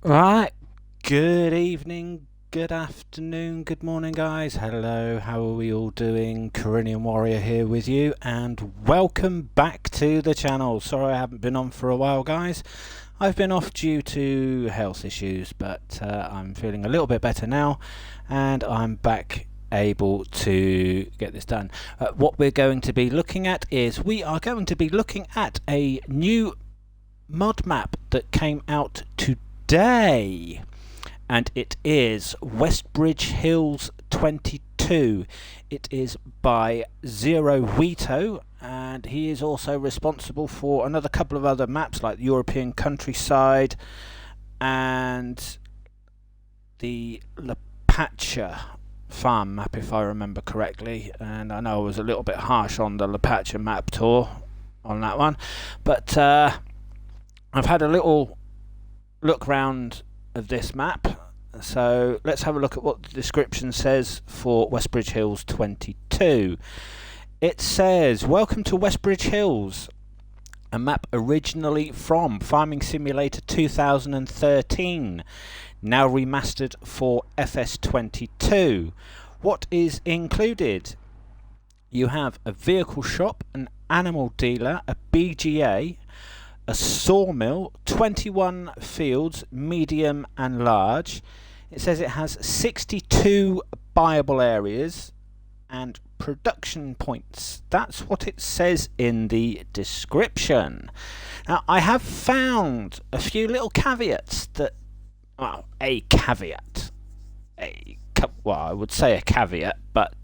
Right, good evening, good afternoon, good morning, guys. Hello, how are we all doing? Corinian Warrior here with you, and welcome back to the channel. Sorry I haven't been on for a while, guys. I've been off due to health issues, but I'm feeling a little bit better now, and I'm back able to get this done. What we're going to be looking at is we are going to be looking at a new mod map that came out today, and it is Westbridge Hills 22. It is by Zero Oito, and he is also responsible for another couple of other maps like the European Countryside and the Pasture farm map, if I remember correctly. And I know I was a little bit harsh on the Pasture map tour on that one, but I've had a little look round of this map, so let's have a look at what the description says for Westbridge Hills 22. It says, welcome to Westbridge Hills, a map originally from Farming Simulator 2013, now remastered for FS22. What is included? You have a vehicle shop, an animal dealer, a BGA, a sawmill, 21 fields, medium and large. It says it has 62 buyable areas and production points. That's what it says in the description. Now, I have found a few little caveats that, well, I would say a caveat, but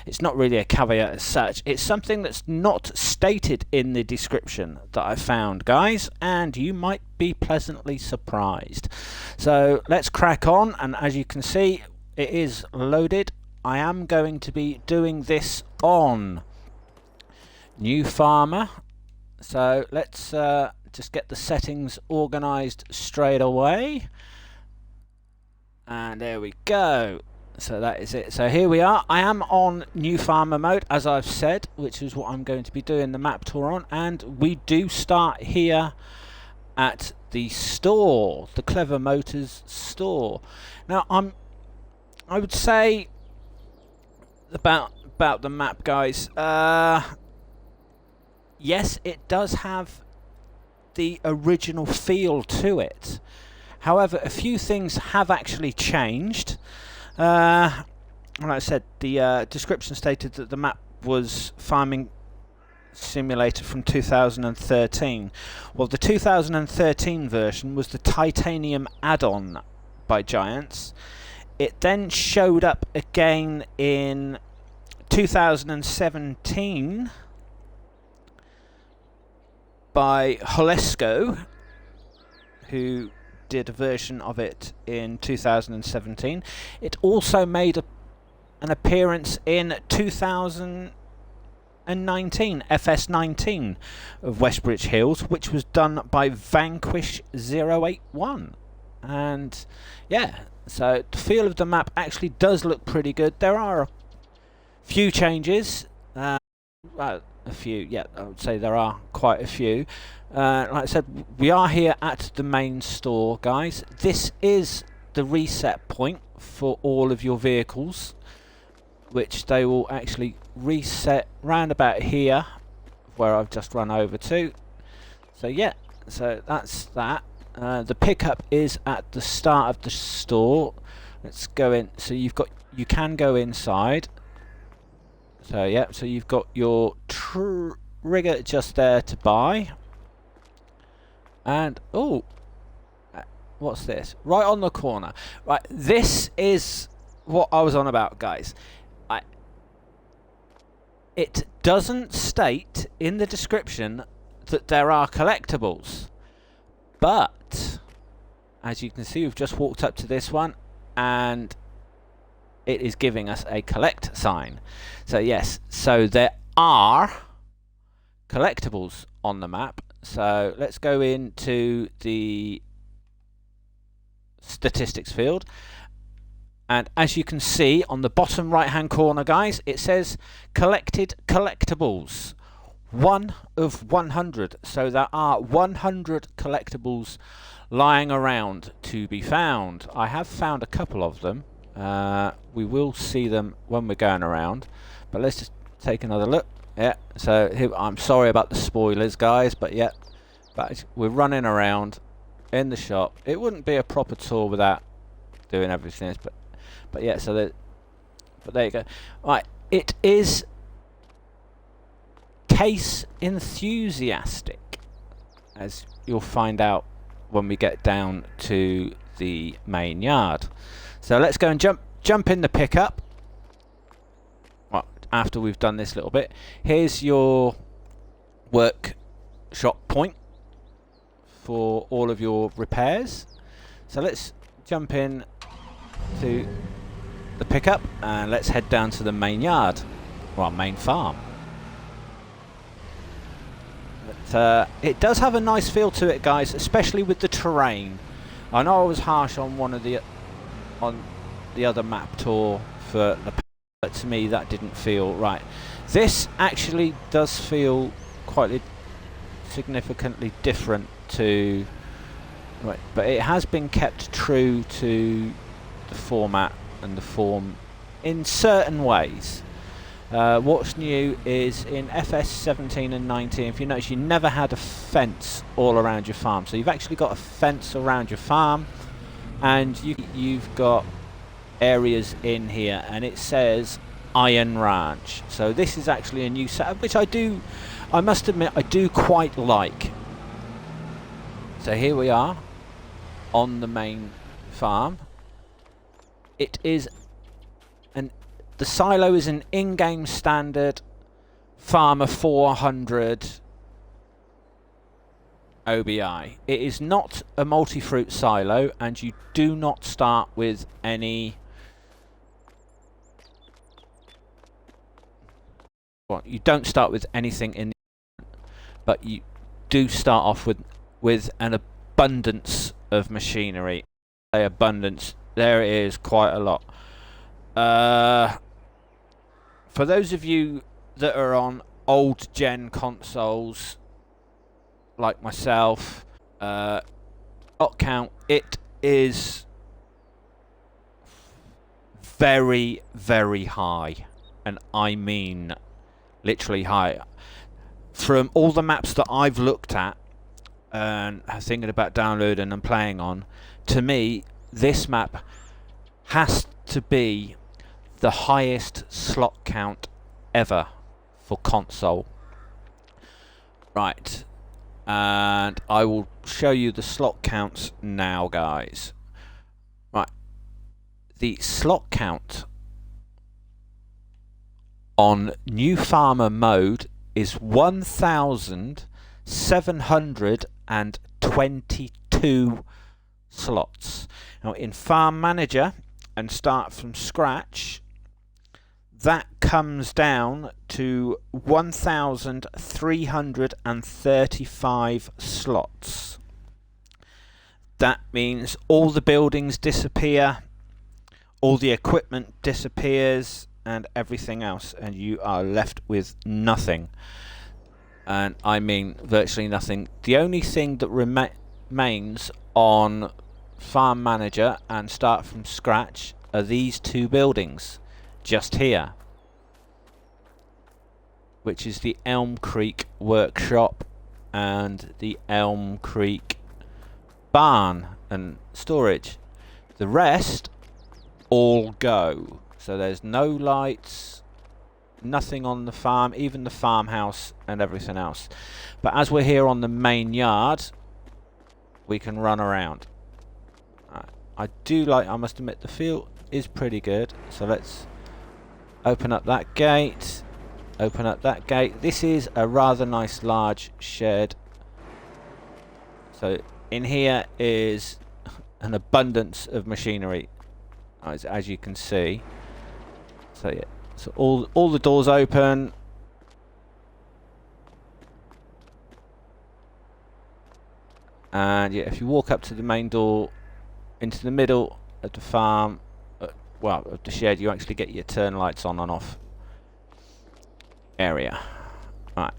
it's not really a caveat as such. It's something that's not stated in the description that I found, guys, and you might be pleasantly surprised. So let's crack on, and as you can see, it is loaded. I am going to be doing this on New Farmer, so let's just get the settings organized straight away. And there we go. So that is it. So here we are. I am on New Farmer mode, as I've said, which is what I'm going to be doing the map tour on. And we do start here at the store, the Clever Motors store. Now, I would say about the map, guys. Yes, it does have the original feel to it. However, a few things have actually changed. Like I said, the description stated that the map was Farming Simulator from 2013. Well, the 2013 version was the Titanium add-on by Giants. It then showed up again in 2017 by Holesco, who did a version of it in 2017. It also made an appearance in 2019, FS19 of Westbridge Hills, which was done by Vanquish 081. And yeah, so the feel of the map actually does look pretty good. There are a few changes. Well, a few, yeah, I would say there are quite a few. Like I said, we are here at the main store, guys. This is the reset point for all of your vehicles, which they will actually reset round about here, where I've just run over to. So yeah, so that's that. The pickup is at the start of the store. Let's go in. So you can go inside. So yeah, so you've got your trigger just there to buy. And oh, what's this? Right on the corner. Right, this is what I was on about, guys. It doesn't state in the description that there are collectibles, but as you can see, we've just walked up to this one, and it is giving us a collect sign. So yes, so there are collectibles on the map. So let's go into the statistics field, and as you can see on the bottom right hand corner, guys, it says collected collectibles, 1 of 100. So there are 100 collectibles lying around to be found. I have found a couple of them. We will see them when we're going around, but let's just take another look. Yeah, so here, I'm sorry about the spoilers, guys, but yeah, but we're running around in the shop. It wouldn't be a proper tour without doing everything, but yeah, so that, but there you go. Right, it is case enthusiastic, as you'll find out when we get down to the main yard. So let's go and jump in the pickup. Well, after we've done this little bit, here's your workshop point for all of your repairs. So let's jump in to the pickup and let's head down to the main yard, well, main farm. But it does have a nice feel to it, guys, especially with the terrain. I know I was harsh on on the other map tour for the, but to me that didn't feel right. This actually does feel quite significantly different to, right, but it has been kept true to the format and the form in certain ways. What's new is in FS 17 and 19, if you notice, you never had a fence all around your farm. So you've actually got a fence around your farm, and you've got areas in here, and it says Iron Ranch. So this is actually a new setup, which I must admit, I do quite like. So here we are on the main farm. It is the silo is an in-game standard Farmer 400 OBI. It is not a multi-fruit silo, and you do not start with any. Well, you don't start with anything in, but you do start off with an abundance of machinery. Abundance. There it is, quite a lot. For those of you that are on old gen consoles like myself, slot count, it is very, very high, and I mean literally high. From all the maps that I've looked at and thinking about downloading and playing on, to me this map has to be the highest slot count ever for console. Right, and I will show you the slot counts now, guys. Right, the slot count on New Farmer mode is 1,722 slots. Now in Farm Manager and Start from Scratch, that comes down to 1,335 slots. That means all the buildings disappear, all the equipment disappears, and everything else, and you are left with nothing. And I mean virtually nothing. The only thing that remains on Farm Manager and Start from Scratch are these two buildings just here, which is the Elm Creek Workshop and the Elm Creek Barn and Storage. The rest all go. So there's no lights, nothing on the farm, even the farmhouse and everything else. But as we're here on the main yard, we can run around. I must admit, the feel is pretty good. So let's open up that gate. Open up that gate. This is a rather nice large shed. So in here is an abundance of machinery, as you can see. So yeah, so all the doors open. And yeah, if you walk up to the main door, into the middle of the farm, well, of the shed, you actually get your turn lights on and off area. Right,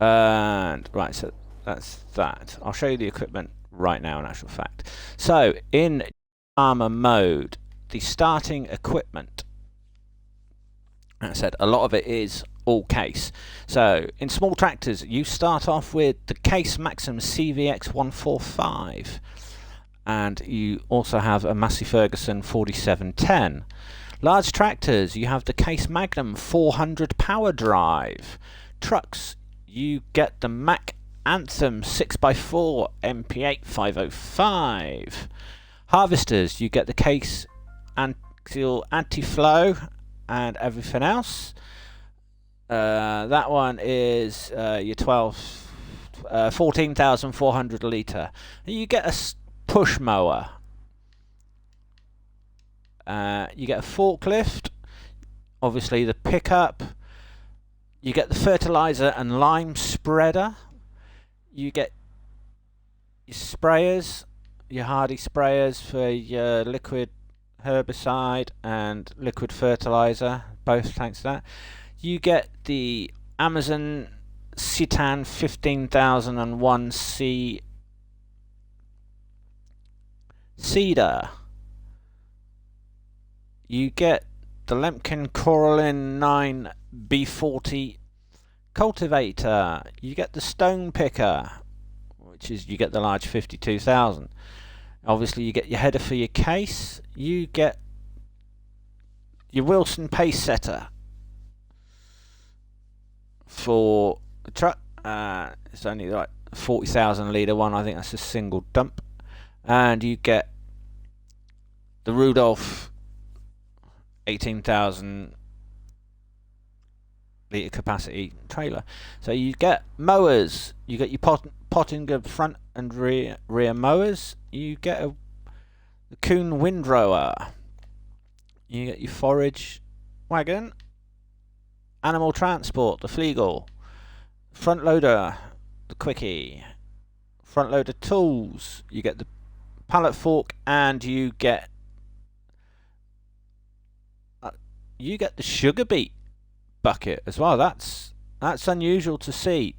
and right, so that's that. I'll show you the equipment right now in actual fact. So in farmer mode, the starting equipment, as I said, a lot of it is all case. So in small tractors, you start off with the Case Maxim CVX 145, and you also have a Massey Ferguson 4710. Large tractors, you have the Case Magnum 400 power drive. Trucks, you get the Mack Anthem 6x4 MP8 505. Harvesters, you get the Case Axial Anti-Flow and everything else. That one is your 14,400 litre. You get a push mower. You get a forklift, obviously the pickup. You get the fertilizer and lime spreader. You get your sprayers, your hardy sprayers for your liquid herbicide and liquid fertilizer, both thanks to that. You get the Amazon Citan 15001C seeder. You get the Lemken Coralin 9 B40 cultivator. You get the stone picker, which is, you get the large 52,000. Obviously you get your header for your case. You get your Wilson pace setter for the truck. It's only like 40,000 litre one, I think that's a single dump. And you get the Rudolph 18,000 litre capacity trailer. So you get mowers, you get your Pottinger front and rear mowers, you get the Kuhn windrower, you get your forage wagon, animal transport, the Flegel, front loader, the Quickie, front loader tools, you get the pallet fork, and you get the sugar beet bucket as well. That's unusual to see,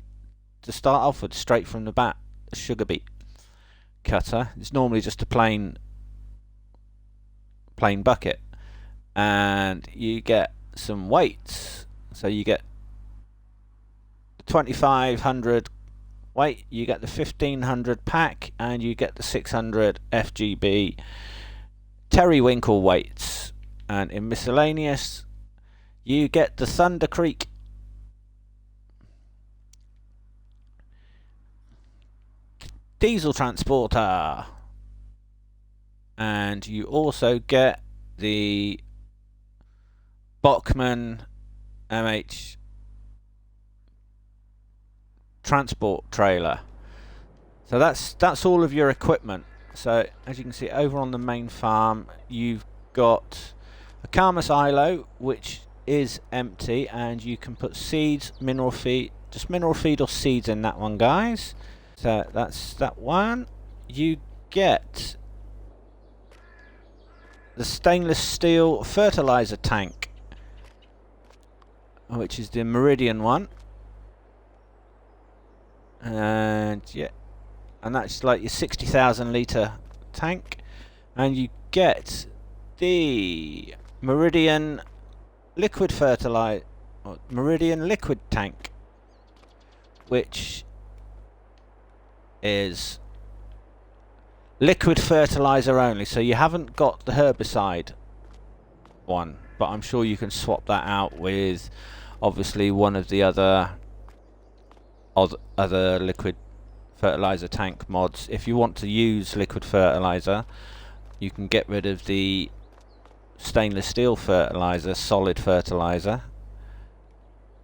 to start off with straight from the bat. A sugar beet cutter. It's normally just a plain bucket. And you get some weights. So you get the 2500 weight, you get the 1500 pack, and you get the 600 FGB Terry Winkle weights. And in miscellaneous, you get the Thunder Creek diesel transporter, and you also get the Bachmann MH transport trailer. So that's all of your equipment. So as you can see over on the main farm, you've got a Karma silo which is empty, and you can put seeds, mineral feed, just mineral feed or seeds in that one, guys. So that's that one. You get the stainless steel fertilizer tank, which is the Meridian one, and yeah, and that's like your 60,000 litre tank. And you get the Meridian liquid fertilizer, Meridian liquid tank, which is liquid fertilizer only. So you haven't got the herbicide one, but I'm sure you can swap that out with obviously one of the other liquid fertilizer tank mods. If you want to use liquid fertilizer, you can get rid of the stainless steel fertilizer, solid fertilizer,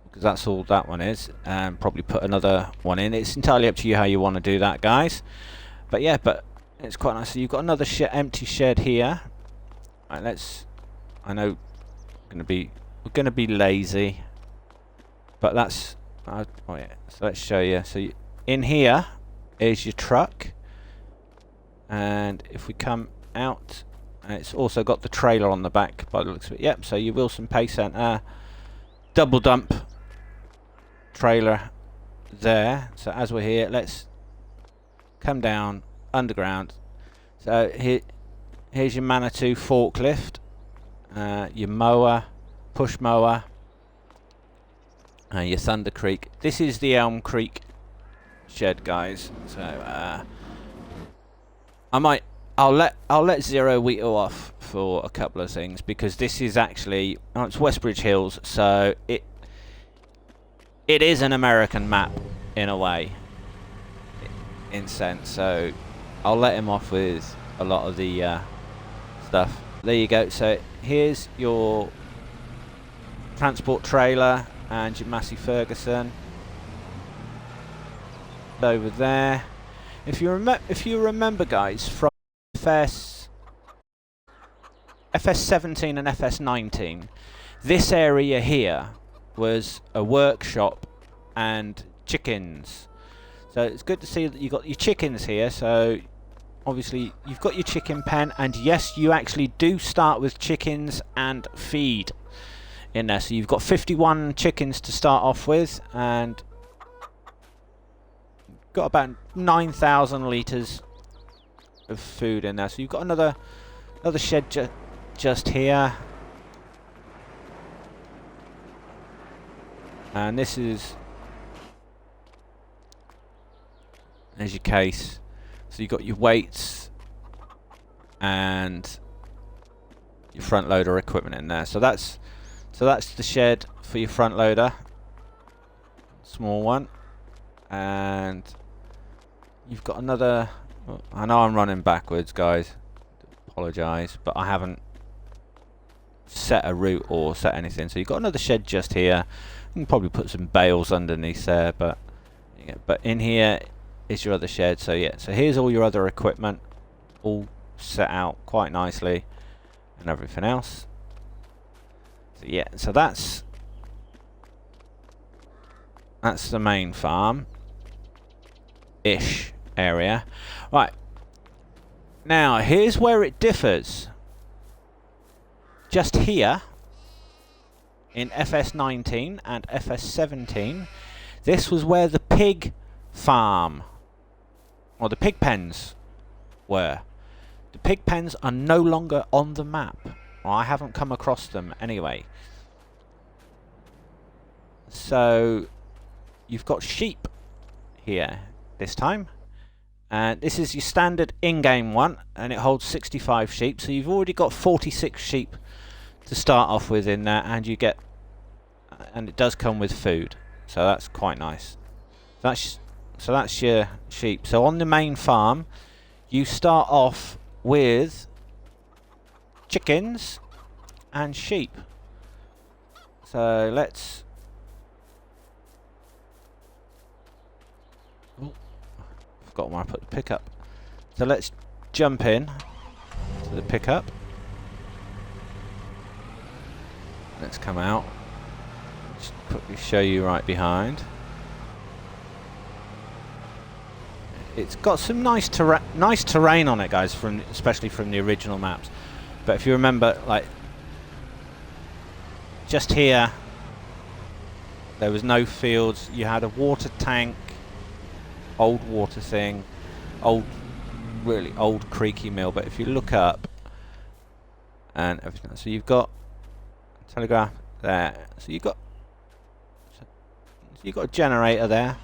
because that's all that one is, and probably put another one in. It's entirely up to you how you want to do that, guys. But yeah, but it's quite nice. So you've got another empty shed here. Right, I know we're gonna be lazy, but that's oh yeah. So let's show you. So in here is your truck, and if we come out, and it's also got the trailer on the back by the looks of it. Yep. So your Wilson Pace Center double dump trailer there. So as we're here, let's come down underground. So here's your Manitou forklift, your mower, push mower, your Thunder Creek. This is the Elm Creek shed, guys. So I'll let Zero Oito off for a couple of things, because this is actually, it's Westbridge Hills, so it is an American map in a way, in sense. So I'll let him off with a lot of the stuff. There you go. So here's your transport trailer and your Massey Ferguson over there. If you remember, guys, from FS17 and FS19, this area here was a workshop and chickens. So it's good to see that you got your chickens here. So obviously you've got your chicken pen, and yes, you actually do start with chickens and feed in there. So you've got 51 chickens to start off with, and got about 9,000 litres of food in there. So you've got another shed just here, and this is, there's your case. So you've got your weights and your front loader equipment in there. So that's the shed for your front loader, small one. And you've got another, I know I'm running backwards, guys, apologise, but I haven't set a route or set anything. So you've got another shed just here. You can probably put some bales underneath there, but in here is your other shed. So yeah, so here's all your other equipment, all set out quite nicely, and everything else. So yeah, so that's the main farm ish area. Right, now here's where it differs. Just here in FS19 and FS17, this was where the pig farm, or the pig pens, were. The pig pens are no longer on the map. Well, I haven't come across them anyway. So you've got sheep here this time, and this is your standard in-game one, and it holds 65 sheep. So you've already got 46 sheep to start off with in there, and you get, and it does come with food, so that's quite nice. So that's your sheep. So on the main farm, you start off with chickens and sheep. So let's, forgot where I put the pickup. So let's jump in to the pickup. Let's come out. Just quickly show you right behind. It's got some nice terrain on it, guys, especially from the original maps. But if you remember, like, just here, there was no fields. You had a water tank, old water thing, really old creaky mill. But if you look up and everything, so you've got telegraph there. So you've got a generator there.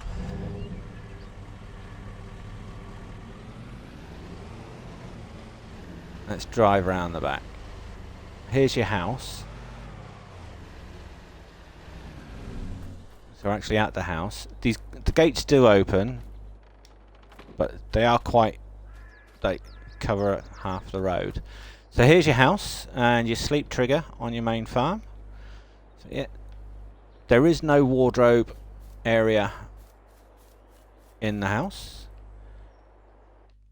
Let's drive around the back. Here's your house. So we're actually at the house. The gates do open, but they are quite, they cover half the road. So here's your house and your sleep trigger on your main farm. So yeah, there is no wardrobe area in the house,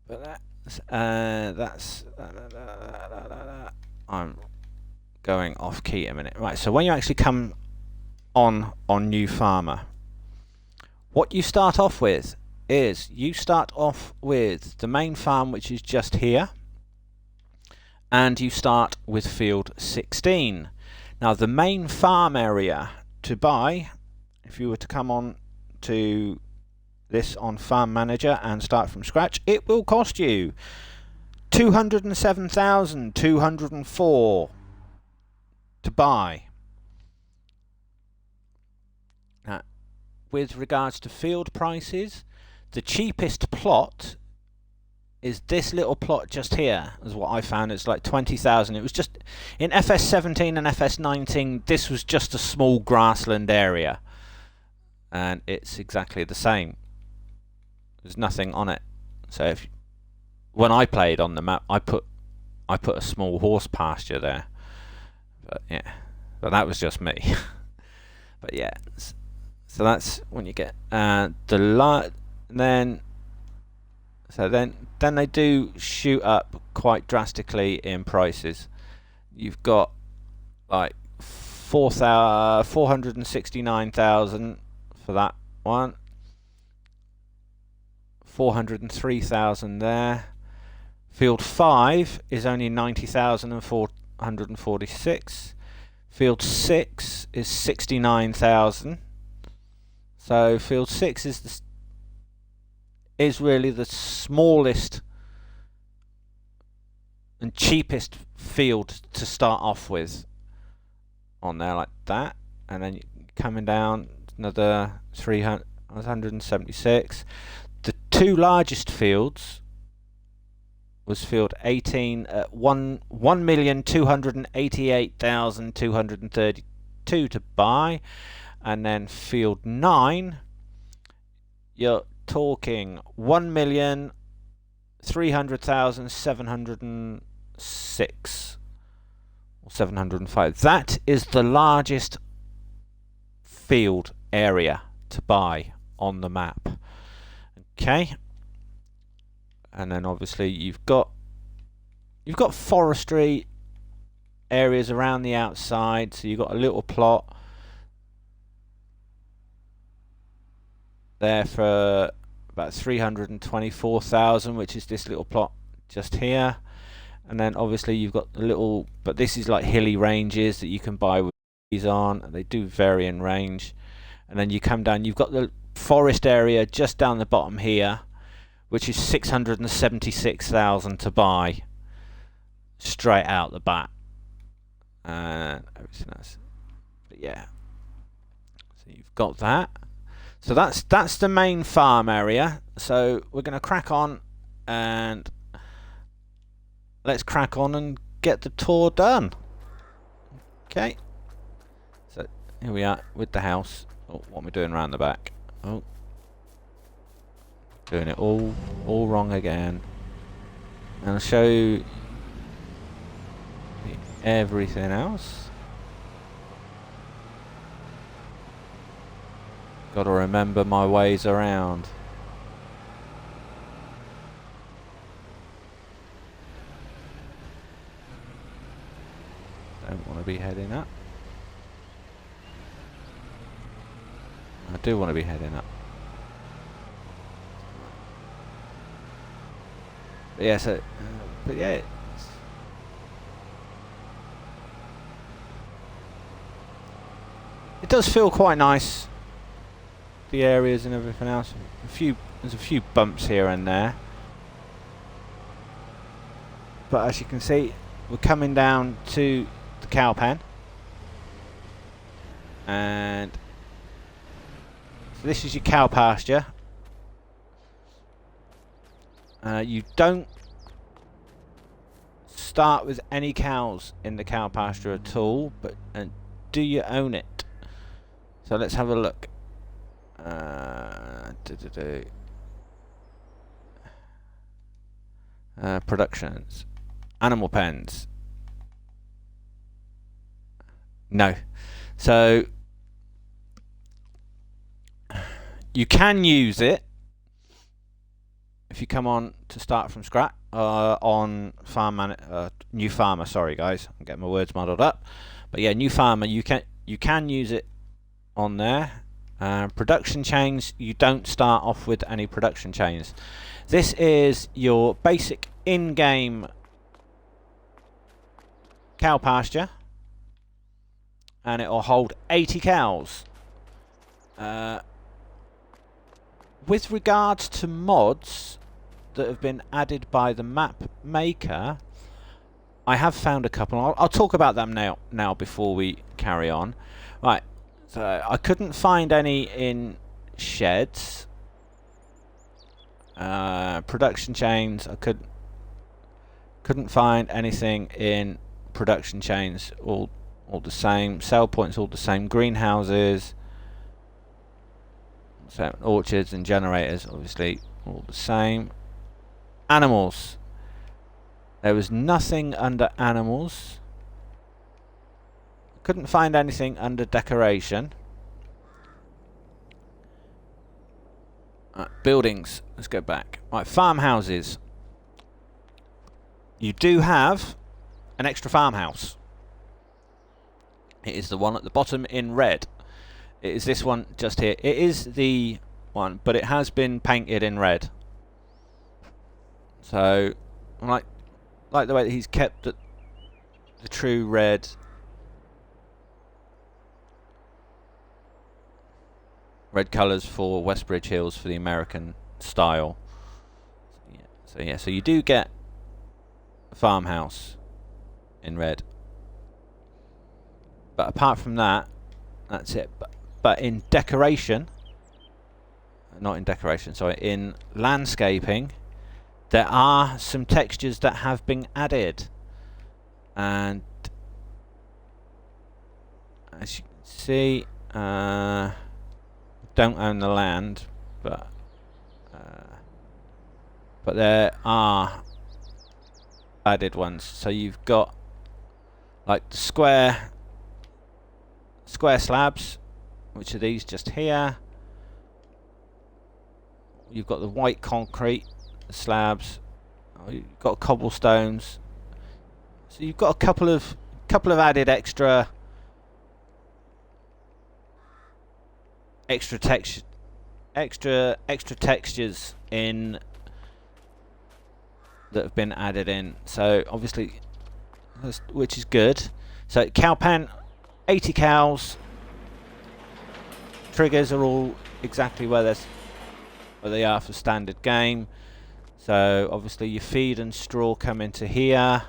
but I'm going off key a minute. Right, so when you actually come on New Farmer, what you start off with is you start off with the main farm, which is just here, and you start with field 16. Now the main farm area to buy, if you were to come on to this on Farm Manager and start from scratch, it will cost you 207,204 to buy. Now, with regards to field prices, the cheapest plot is this little plot just here, is what I found. It's like 20,000. It was just in FS17 and FS19, this was just a small grassland area, and it's exactly the same. There's nothing on it. So when I played on the map, I put a small horse pasture there, but yeah, but that was just me. But yeah, so that's when you get then they do shoot up quite drastically in prices. You've got like 469,000 for that one. 403,000 there. Field 5 is only 90,446. Field 6 is 69,000. So field 6 is really the smallest and cheapest field to start off with on there, like that. And then coming down another 376. The two largest fields was field 18 at 1,288,232 to buy, and then field 9 you're talking 1,300,706 or 705. That is the largest field area to buy on the map. Okay, and then obviously you've got forestry areas around the outside, so you've got a little plot there for about 324,000, which is this little plot just here. And then obviously you've got the little, but this is like hilly ranges that you can buy with these on, and they do vary in range. And then you come down, you've got the forest area just down the bottom here, which is 676,000 to buy straight out the bat, and everything else. But yeah, so you've got that. So that's the main farm area. So we're going to crack on, and let's crack on and get the tour done. Okay, so here we are with the house. Oh, what am I doing around the back? Oh, doing it all wrong again. And I'll show you everything else. Got to remember my ways around. Don't want to be heading up. I do want to be heading up. But yeah, so, but yeah, it does feel quite nice. The areas and everything else. There's a few bumps here and there, but as you can see, we're coming down to the cow pen, and so this is your cow pasture. You don't start with any cows in the cow pasture at all, but do you own it? So let's have a look. Productions, animal pens. No. So you can use it if you come on to start from scratch on new farmer. Sorry guys, I'm getting my words muddled up. But yeah, new farmer, you can use it on there. Production chains, you don't start off with any production chains. This is your basic in-game cow pasture, and it will hold 80 cows. with regards to mods that have been added by the map maker, I have found a couple. I'll talk about them now before we carry on. Right, so I couldn't find any in sheds. Production chains, I couldn't find anything in production chains. All the same. Sell points all the same. Greenhouses, so orchards and generators, obviously all the same. Animals. There was nothing under animals. Couldn't find anything under decoration. Buildings. Let's go back. Right, farmhouses. You do have an extra farmhouse. It is the one at the bottom in red. It is this one just here. It is the one, but it has been painted in red. So, I like the way that he's kept the true red. Red colours for Westbridge Hills for the American style. So you do get a farmhouse in red. But apart from that, that's it. But in decoration, not in decoration, sorry, in landscaping, there are some textures that have been added. And as you can see, don't own the land, but there are added ones. So you've got like the square slabs, which are these just here. You've got the white concrete slabs. You've got cobblestones. So you've got a couple of added extra textures in that have been added in. So obviously, which is good. So cow pen, 80 cows. Triggers are all exactly where they are for standard game. So obviously your feed and straw come into here.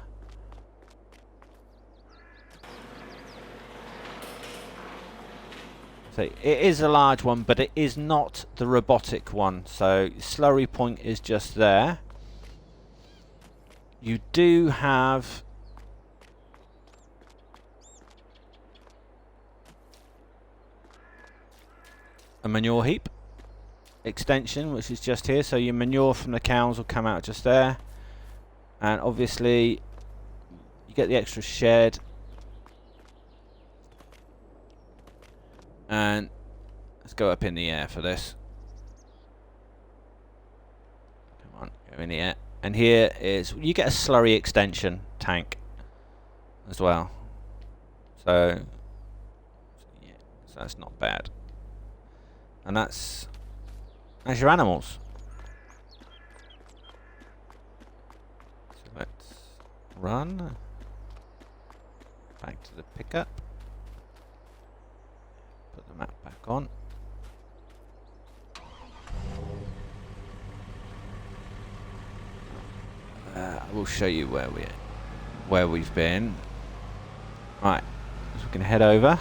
So it is a large one, but it is not the robotic one. So slurry point is just there. You do have a manure heap extension, which is just here. So your manure from the cows will come out just there. And obviously you get the extra shed. And let's go up in the air for this. Come on, go in the air. And here is, you get a slurry extension tank as well. So yeah, so that's not bad. And that's your animals. So let's run back to the pickup. Put the map back on. I will show you where we've been. Right, so we can head over.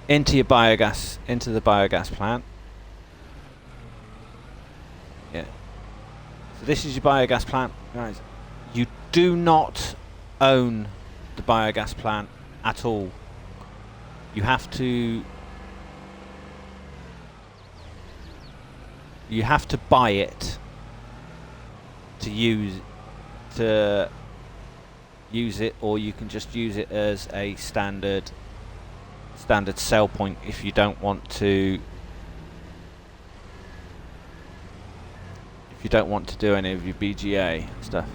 Into the biogas plant. Yeah. So this is your biogas plant, guys. You do not own the biogas plant at all. You have to buy it to use it, or you can just use it as a standard sell point if you don't want to do any of your BGA stuff.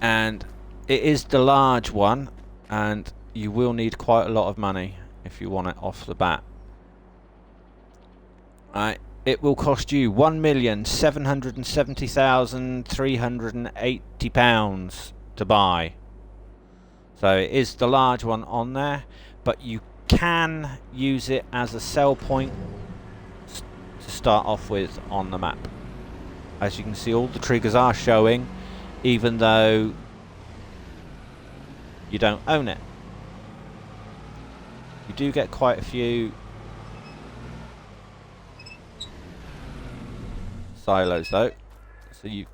And it is the large one, and you will need quite a lot of money if you want it off the bat. Right, it will cost you £1,770,380 to buy. So it is the large one on there, but you can use it as a sell point to start off with on the map. As you can see, all the triggers are showing, even though you don't own it. You do get quite a few silos though, so you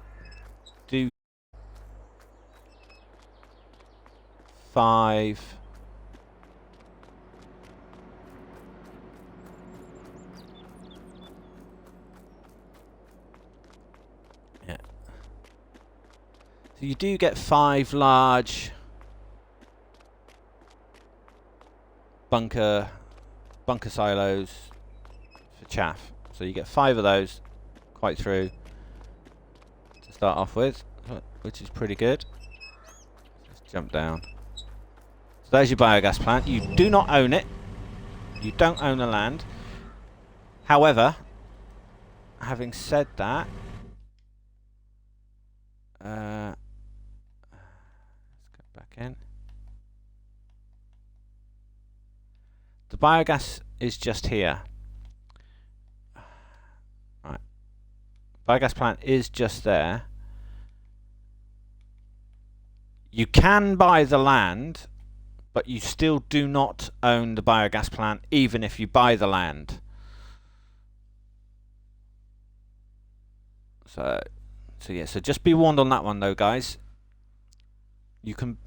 do 5 yeah, so you do get 5 large bunker silos for chaff, so you get 5 of those quite through to start off with, which is pretty good. Let's jump down. So there's your biogas plant. You do not own it. You don't own the land. However, having said that, let's go back in. The biogas is just here. Right. Biogas plant is just there. You can buy the land, but you still do not own the biogas plant, even if you buy the land. So yeah, so just be warned on that one though, guys. You can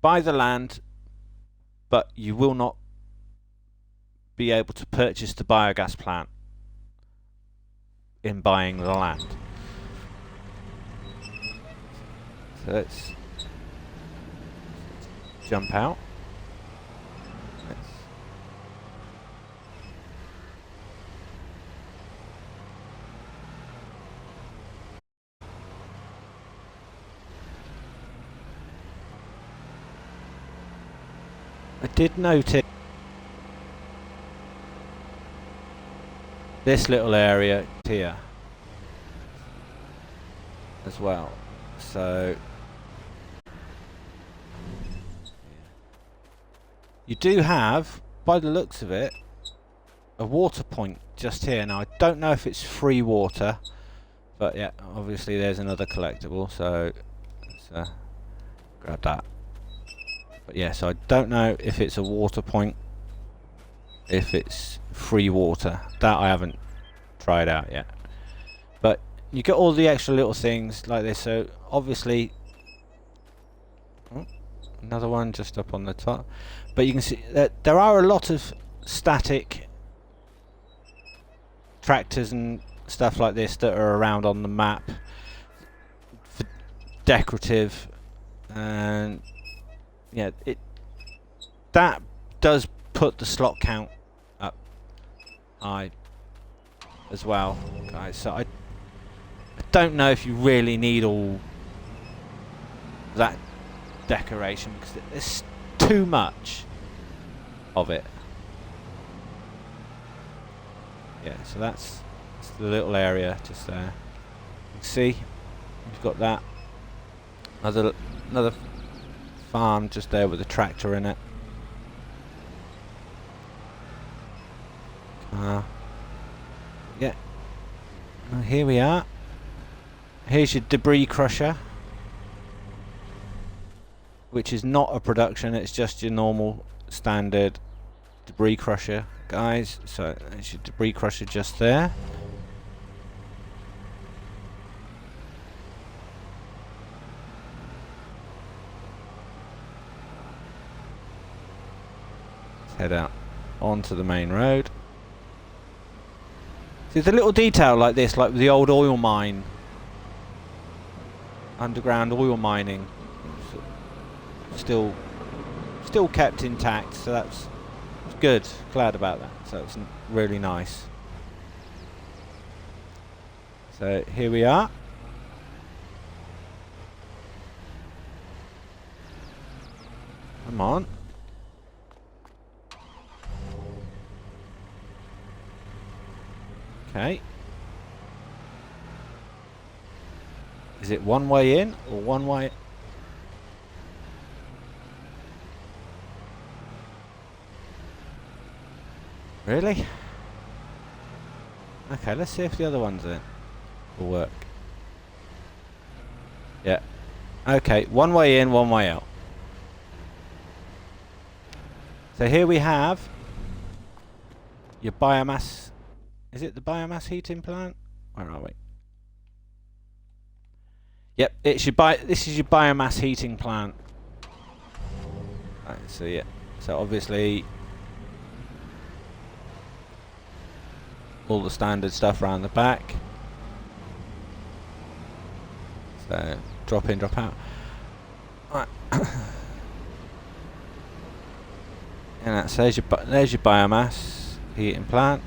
buy the land, but you will not be able to purchase the biogas plant in buying the land. So let's jump out. I did notice this little area here as well. So you do have, by the looks of it, a water point just here. Now I don't know if it's free water, but yeah, obviously there's another collectible, so let's grab that. But yeah, so I don't know if it's a water point, if it's free water. That I haven't tried out yet. But you get all the extra little things like this. So obviously, another one just up on the top. But you can see that there are a lot of static tractors and stuff like this that are around on the map for decorative, and yeah, that does put the slot count up high as well, guys. So I don't know if you really need all that decoration, because there's too much of it. Yeah, so that's the little area just there. You can see you've got that another farm just there with a tractor in it. Yeah, well, here we are. Here's your debris crusher, which is not a production, it's just your normal standard debris crusher, guys. So there's your debris crusher just there. Let's head out onto the main road. See, the little detail like this, like with the old oil mine, underground oil mining, still kept intact, so that's good. Glad about that. So it's really nice. So here we are. Come on. Okay. Is it one way in or one way? Really? Okay, let's see if the other ones will work. Yeah. Okay, one way in, one way out. So here we have your biomass. Is it the biomass heating plant? Where are we? Yep, it's your this is your biomass heating plant. Right, so yeah. So obviously all the standard stuff around the back. So drop in, drop out. Right. And that says there's your biomass heating plant.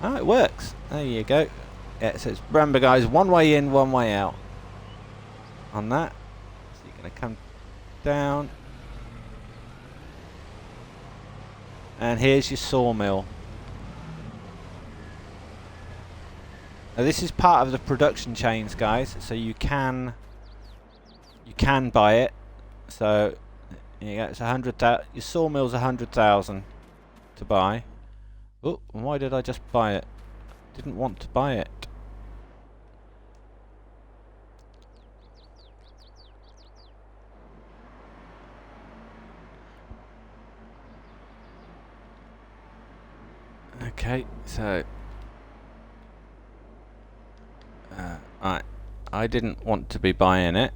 Oh, it works. There you go. Yeah, so it's, remember guys, one way in, one way out on that. So you're going to come down. And here's your sawmill. Now this is part of the production chains, guys, so you can buy it. So here you go, it's 100,000. Your sawmill's 100,000 to buy. Oh, why did I just buy it? Didn't want to buy it. Okay, so right, I didn't want to be buying it.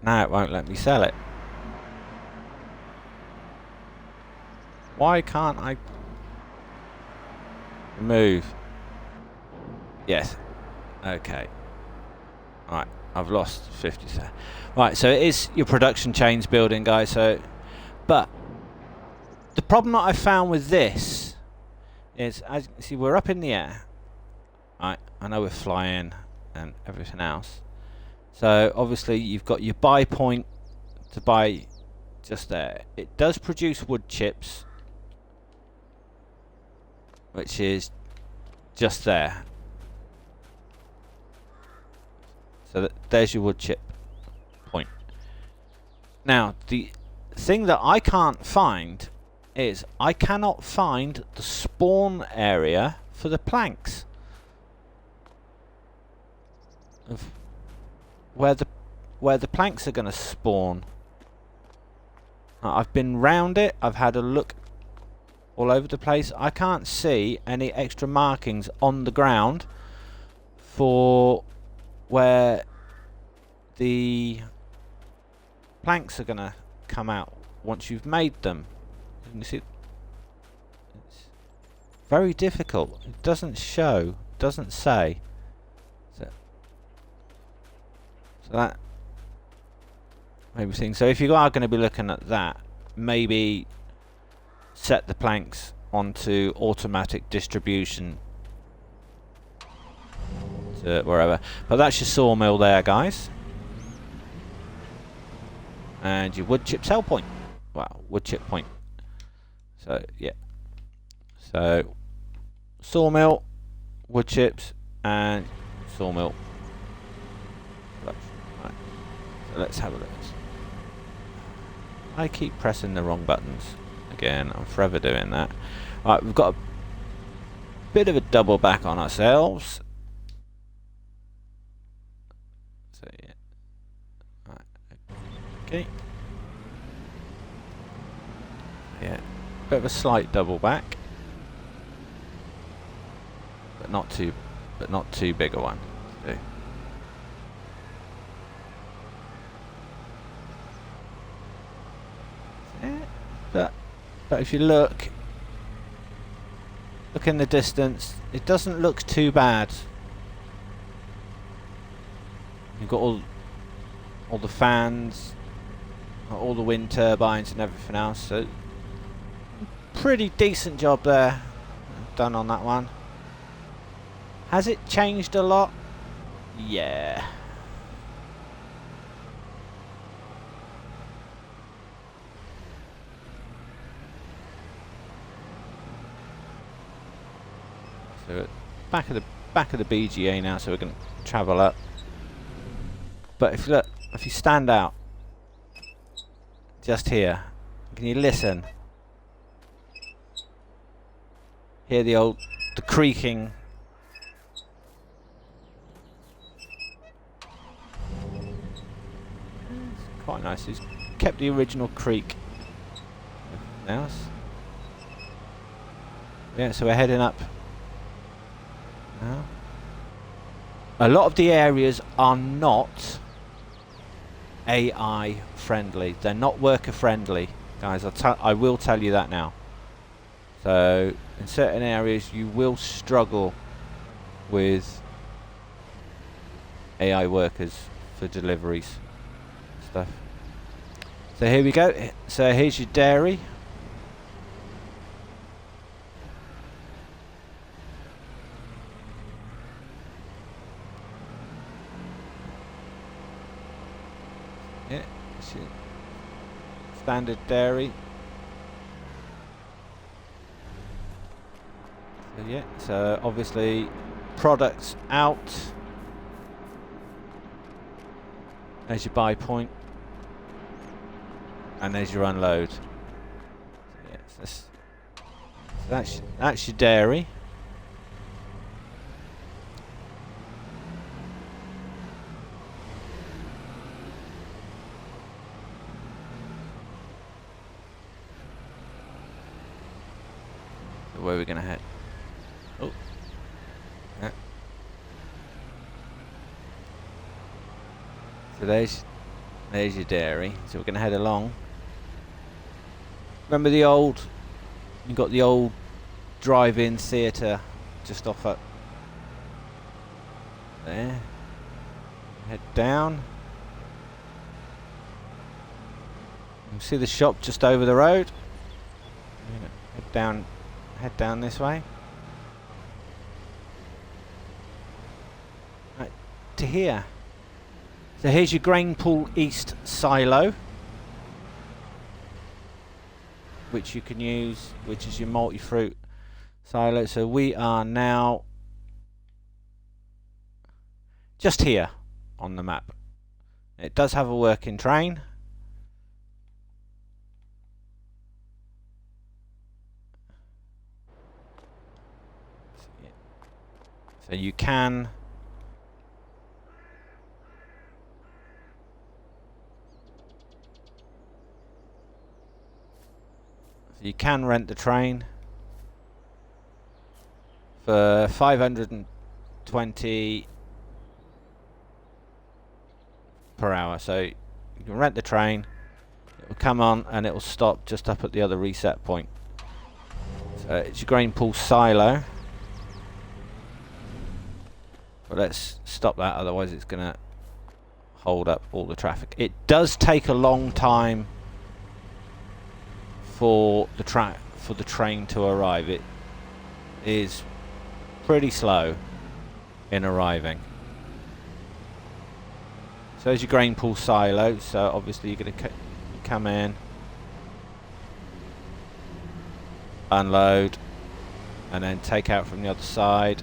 Now it won't let me sell it. Why can't I move? Yes. Okay. Right, I've lost 50. Right, so it is your production chains building, guys. So, but the problem that I found with this is, as you can see, we're up in the air. Right, I know we're flying and everything else. So obviously you've got your buy point to buy just there. It does produce wood chips, which is just there. So there's your wood chip point. Now the thing that I can't find is I cannot find the spawn area for the planks of where the planks are going to spawn. I've been round it, I've had a look all over the place. I can't see any extra markings on the ground for where the planks are going to come out once you've made them. You see, it's very difficult. It doesn't show, doesn't say. So that maybe thing. So if you are going to be looking at that, maybe set the planks onto automatic distribution to wherever. But that's your sawmill there, guys. And your wood chip sell point. Wow, wood chip point. So yeah. So sawmill, wood chips, and sawmill. Right. So let's have a look. I keep pressing the wrong buttons. Again, I'm forever doing that. Right, we've got a bit of a double back on ourselves. So yeah. Right. Okay. Yeah. Bit of a slight double back. But not too big a one. So. Yeah. But if you look in the distance, it doesn't look too bad. You've got all the fans, all the wind turbines and everything else. So pretty decent job there done on that one. Has it changed a lot? Yeah. So back of the BGA now, so we're going to travel up. But if you look, if you stand out just here, can you listen? Hear the creaking. It's quite nice. It's kept the original creak. Now, yeah, so we're heading up now. A lot of the areas are not AI friendly. They're not worker friendly, guys. I will tell you that now. So in certain areas you will struggle with AI workers for deliveries stuff. So here we go. So here's your dairy. Yeah, it's your standard dairy. So yeah, so obviously products out. There's your buy point. And there's your unload. So yeah, so that's your dairy. So where are we gonna head? Oh, yeah. So there's your dairy. So we're gonna head along. Remember the old? You got the old drive-in theatre just off up there. Head down. You see the shop just over the road. Head down this way. Right, to here. So here's your grain pool east silo, which you can use, which is your multi-fruit silo. So we are now just here on the map. It does have a working train. So you can rent the train for 520 per hour. So you can rent the train, it will come on and it will stop just up at the other reset point. So it's your grain pool silo. But let's stop that, otherwise it's going to hold up all the traffic. It does take a long time for the train to arrive. It is pretty slow in arriving. So there's your grain pool silo. So obviously you're going to come in, unload, and then take out from the other side.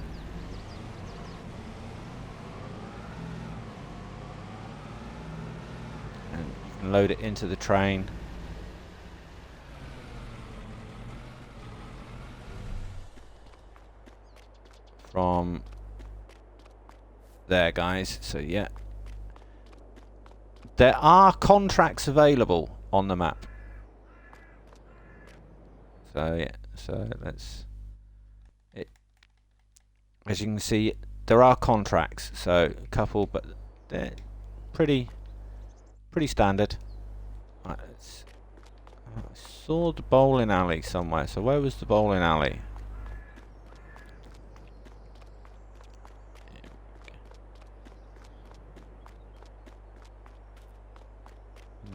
And you can load it into the train. From there, guys. So yeah, there are contracts available on the map. So yeah, so let's as you can see, there are contracts. So a couple, but they're pretty standard. Right, I saw the bowling alley somewhere. So where was the bowling alley?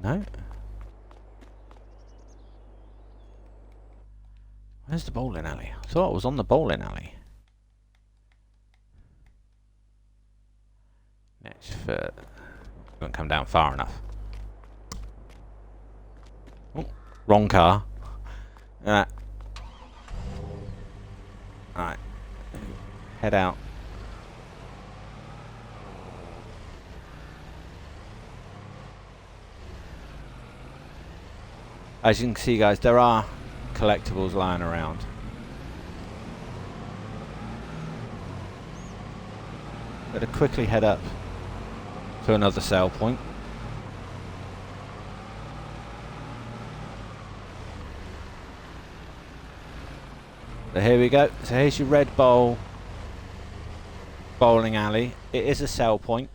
No. Where's the bowling alley? I thought it was on the bowling alley. Next for won't come down far enough. Oh, wrong car. Alright. Head out. As you can see, guys, there are collectibles lying around. Better quickly head up to another sale point. So here we go. So here's your red bowl bowling alley. It is a sell point.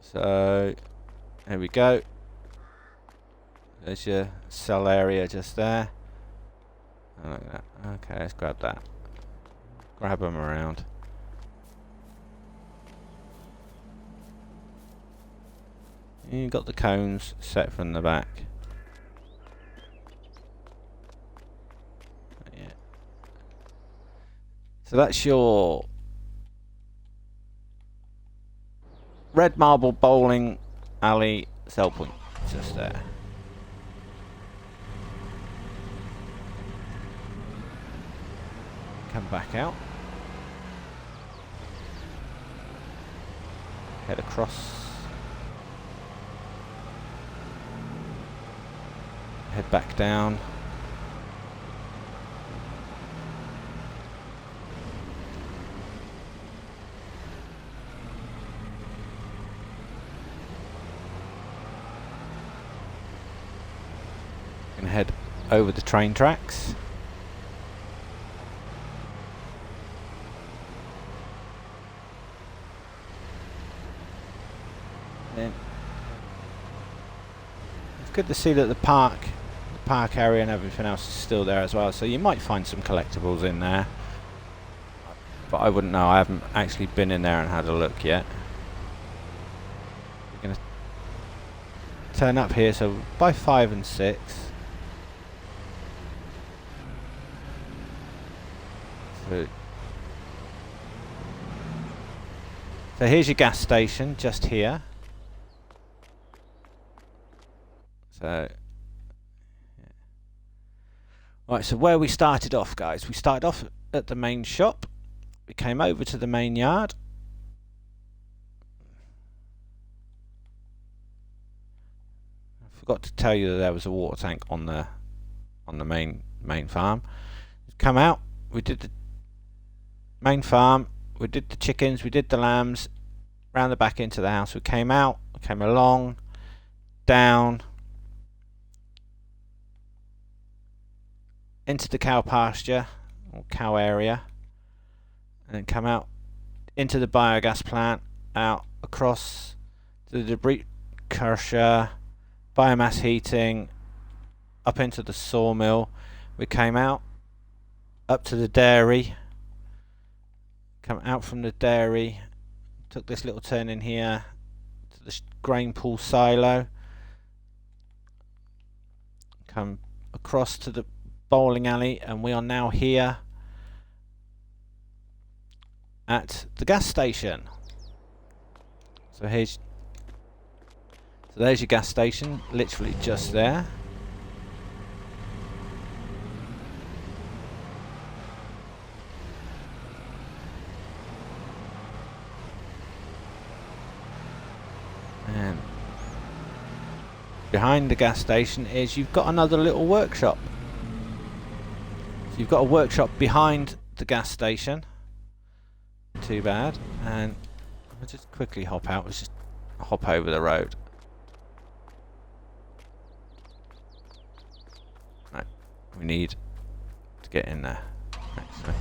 So here we go. There's your cell area just there. Oh, look at that. Okay, let's grab that. Grab them around. And you've got the cones set from the back. Yeah. So that's your red marble bowling alley sell point just there. Come back out. Head across. Head back down. And head over the train tracks. Then it's good to see that the park area and everything else is still there as well, so you might find some collectibles in there, but I wouldn't know. I haven't actually been in there and had a look yet. We're going to turn up here, so by 5 and 6. So here's your gas station just here. So right, so where we started off, guys, we started off at the main shop. We came over to the main yard. I forgot to tell you that there was a water tank on the main farm. Come out, we did the main farm, we did the chickens, we did the lambs, round the back into the house. We came out, came along, down, into the cow pasture or cow area, and then come out into the biogas plant, out across to the debris crusher, biomass heating, up into the sawmill. We came out up to the dairy, come out from the dairy, took this little turn in here to the grain pool silo, come across to the bowling alley, and we are now here at the gas station. So there's your gas station, literally just there. And behind the gas station is you've got another little workshop. So you've got a workshop behind the gas station. Too bad. And I'll just quickly hop out. Let's just hop over the road. Right, we need to get in there. Actually.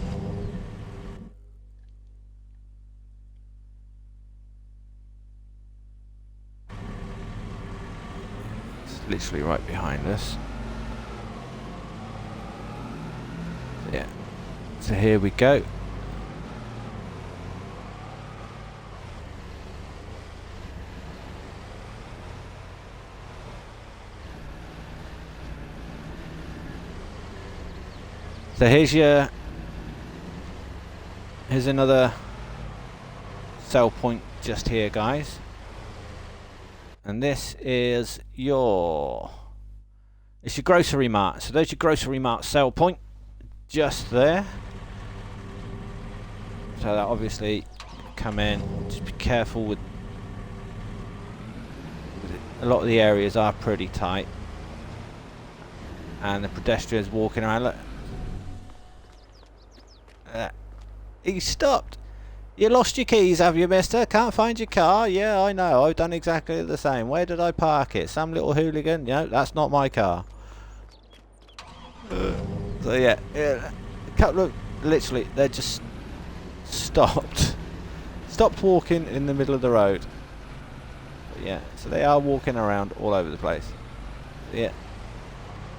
Literally right behind us. So, yeah. So here we go. So here's another sell point just here, guys. And this is your grocery mart. So there's your grocery mart sell point just there. So that obviously come in, just be careful with a lot of the areas are pretty tight. And the pedestrians walking around, look. He stopped. You lost your keys, have you, mister? Can't find your car? Yeah, I know. I've done exactly the same. Where did I park it? Some little hooligan? No, that's not my car. So yeah, a couple of... Literally, they just stopped. Stopped walking in the middle of the road. But yeah, so they are walking around all over the place. Yeah.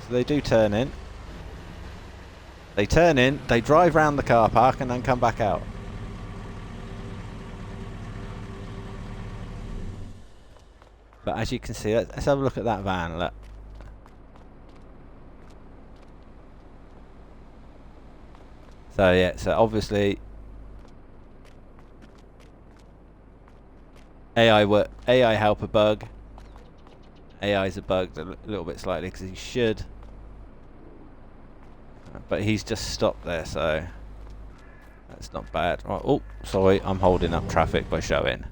So they do turn in. They turn in, they drive round the car park and then come back out. But as you can see, let's have a look at that van. Look. So yeah, so obviously AI helper bug. AI's a bug a little bit slightly because he should. But he's just stopped there, so that's not bad. Right, oh, sorry, I'm holding up traffic by showing.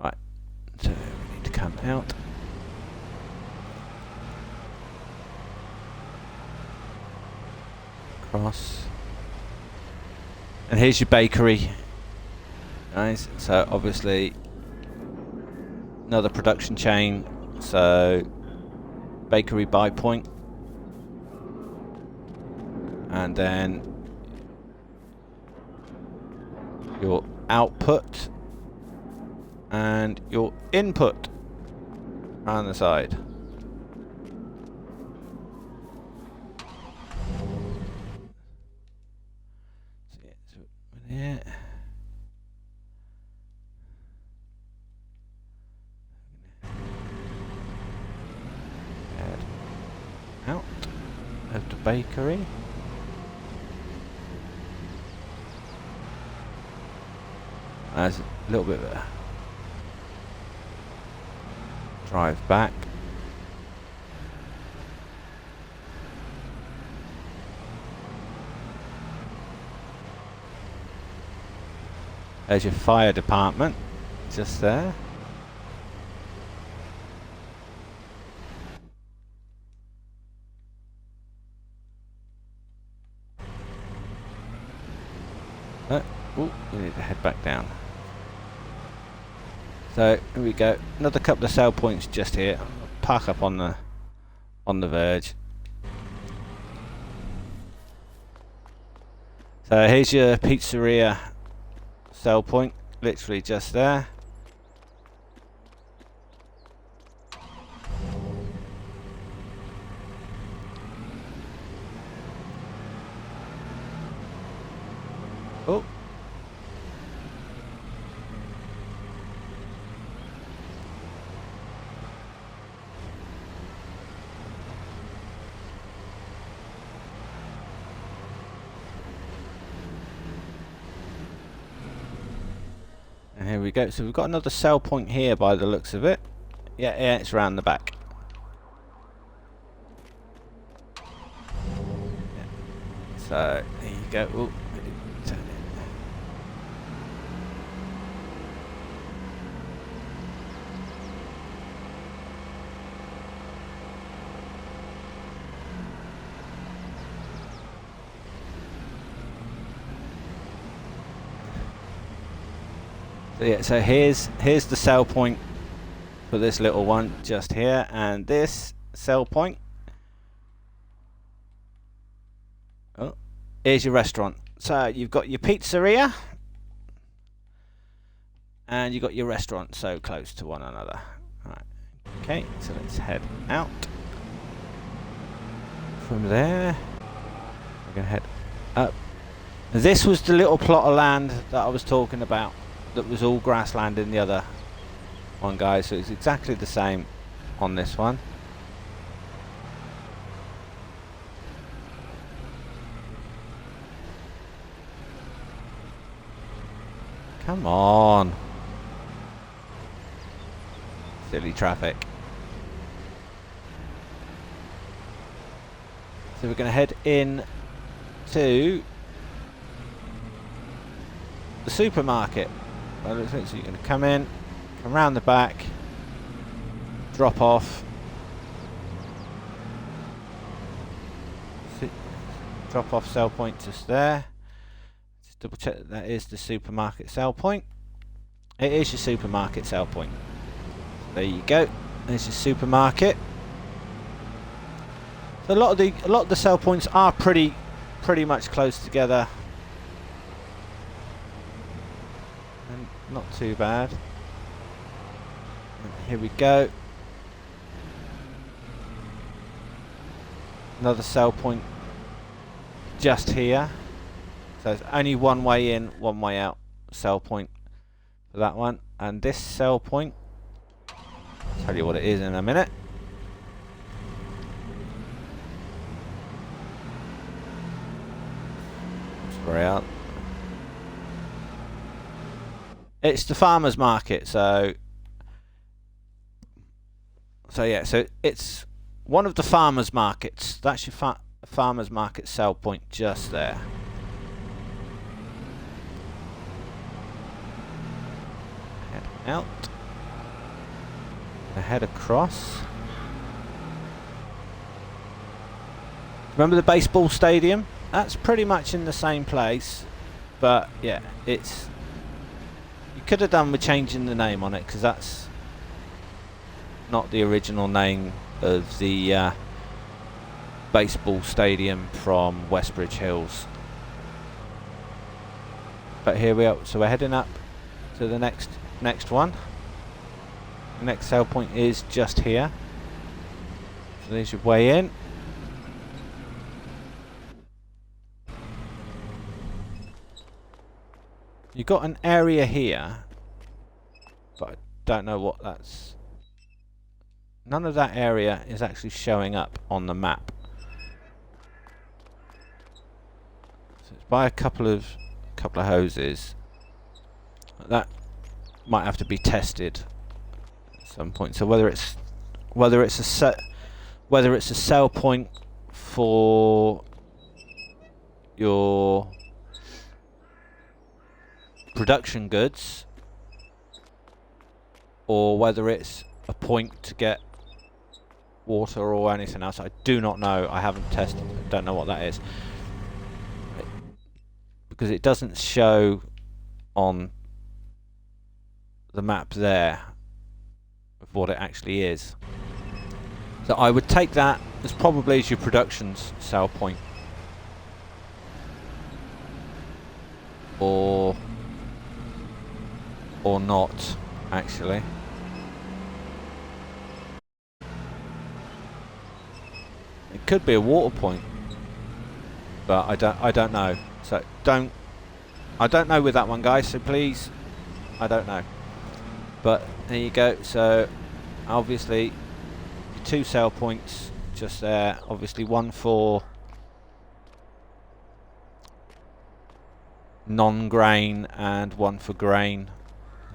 Right, so we need to come out. Cross. And here's your bakery. Nice. So obviously another production chain. So bakery buy point. And then your output and your input on the side. So yeah. Head out of the bakery. There's a little bit of a drive back. There's your fire department, just there. Oh, we need to head back down. So here we go. Another couple of sale points just here. Park up on the verge. So here's your pizzeria sell point, literally just there. Oh. And here we go. So we've got another sell point here by the looks of it. Yeah, it's around the back. Yeah. So there you go. Ooh, turn it. So yeah, so here's the sell point for this little one just here, and this sell point. Oh, here's your restaurant. So you've got your pizzeria and you've got your restaurant so close to one another. Right. Okay, so let's head out. From there, we're gonna head up. This was the little plot of land that I was talking about. That was all grassland in the other one, guys, so it's exactly the same on this one. Come on. Silly traffic. So we're going to head in to the supermarket. So you're going to come in, come round the back, drop off, sell point just there. double check that is the supermarket sell point. It is your supermarket sell point. There you go. There's your supermarket. So a lot of the sell points are pretty much close together, and not too bad. And here we go. Another sell point just here. So it's only one way in, one way out sell point for that one. And this sell point, I'll tell you what it is in a minute. Out. It's the farmers market, so yeah, so it's one of the farmers markets. That's your farmers market sell point just there. Head out, head across. Remember the baseball stadium? That's pretty much in the same place, but yeah, it's, you could have done with changing the name on it, because that's not the original name of the baseball stadium from Westbridge Hills. But here we are, so we're heading up to the next one. The next sale point is just here. So there's your way in. You've got an area here, but I don't know what that's. None of that area is actually showing up on the map. So it's by a couple of hoses. That might have to be tested at some point. So whether it's a sell point for your production goods, or whether it's a point to get water or anything else, I do not know. I haven't tested, don't know what that is, because it doesn't show on the map there of what it actually is. So I would take that as probably as your production's sell point, or not actually. It could be a water point, but I don't know. So I don't know with that one, guys, so please, I don't know. But there you go. So obviously your two sell points just there, obviously one for non-grain and one for grain.